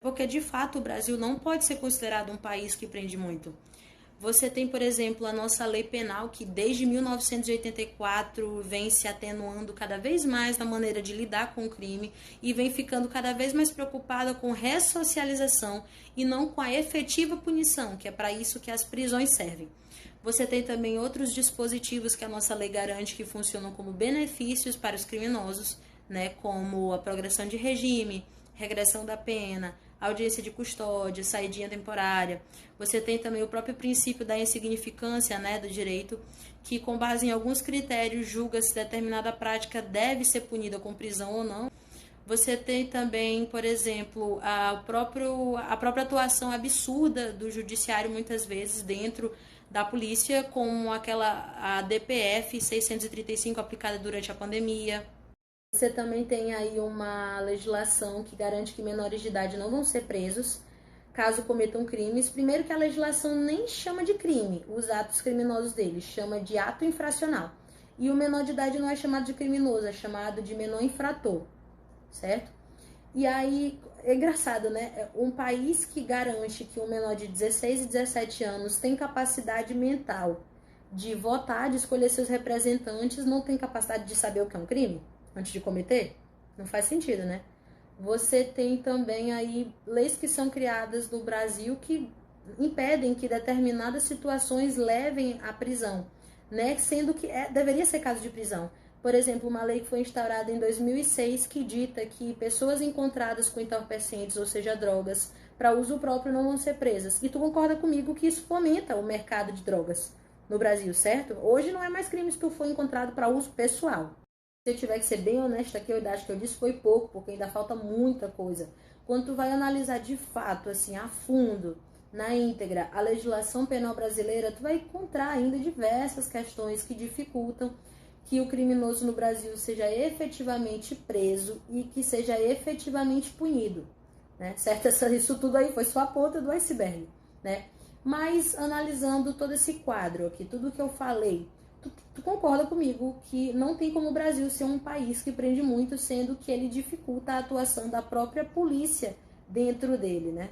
porque de fato o Brasil não pode ser considerado um país que prende muito. Você tem, por exemplo, a nossa lei penal, que desde 1984 vem se atenuando cada vez mais na maneira de lidar com o crime e vem ficando cada vez mais preocupada com ressocialização e não com a efetiva punição, que é para isso que as prisões servem. Você tem também outros dispositivos que a nossa lei garante que funcionam como benefícios para os criminosos, né, como a progressão de regime, regressão da pena, audiência de custódia, saidinha temporária. Você tem também o próprio princípio da insignificância, né, do direito, que com base em alguns critérios julga se determinada prática deve ser punida com prisão ou não. Você tem também, por exemplo, a própria atuação absurda do judiciário muitas vezes dentro da polícia, como a DPF 635 aplicada durante a pandemia. Você também tem aí uma legislação que garante que menores de idade não vão ser presos caso cometam crimes. Primeiro que a legislação nem chama de crime os atos criminosos deles, chama de ato infracional. E o menor de idade não é chamado de criminoso, é chamado de menor infrator, certo? E aí, é engraçado, né? Um país que garante que um menor de 16 e 17 anos tem capacidade mental de votar, de escolher seus representantes, não tem capacidade de saber o que é um crime antes de cometer? Não faz sentido, né? Você tem também aí leis que são criadas no Brasil que impedem que determinadas situações levem à prisão, né? Sendo que deveria ser caso de prisão. Por exemplo, uma lei que foi instaurada em 2006 que dita que pessoas encontradas com entorpecentes, ou seja, drogas, para uso próprio não vão ser presas. E tu concorda comigo que isso fomenta o mercado de drogas no Brasil, certo? Hoje não é mais crime se tu for encontrado para uso pessoal. Se eu tiver que ser bem honesta aqui, eu acho que eu disse foi pouco, porque ainda falta muita coisa. Quando tu vai analisar de fato, assim, a fundo, na íntegra, a legislação penal brasileira, tu vai encontrar ainda diversas questões que dificultam que o criminoso no Brasil seja efetivamente preso e que seja efetivamente punido, né? Certo? Isso tudo aí foi só a ponta do iceberg, né? Mas analisando todo esse quadro aqui, tudo que eu falei, tu concorda comigo que não tem como o Brasil ser um país que prende muito, sendo que ele dificulta a atuação da própria polícia dentro dele, né?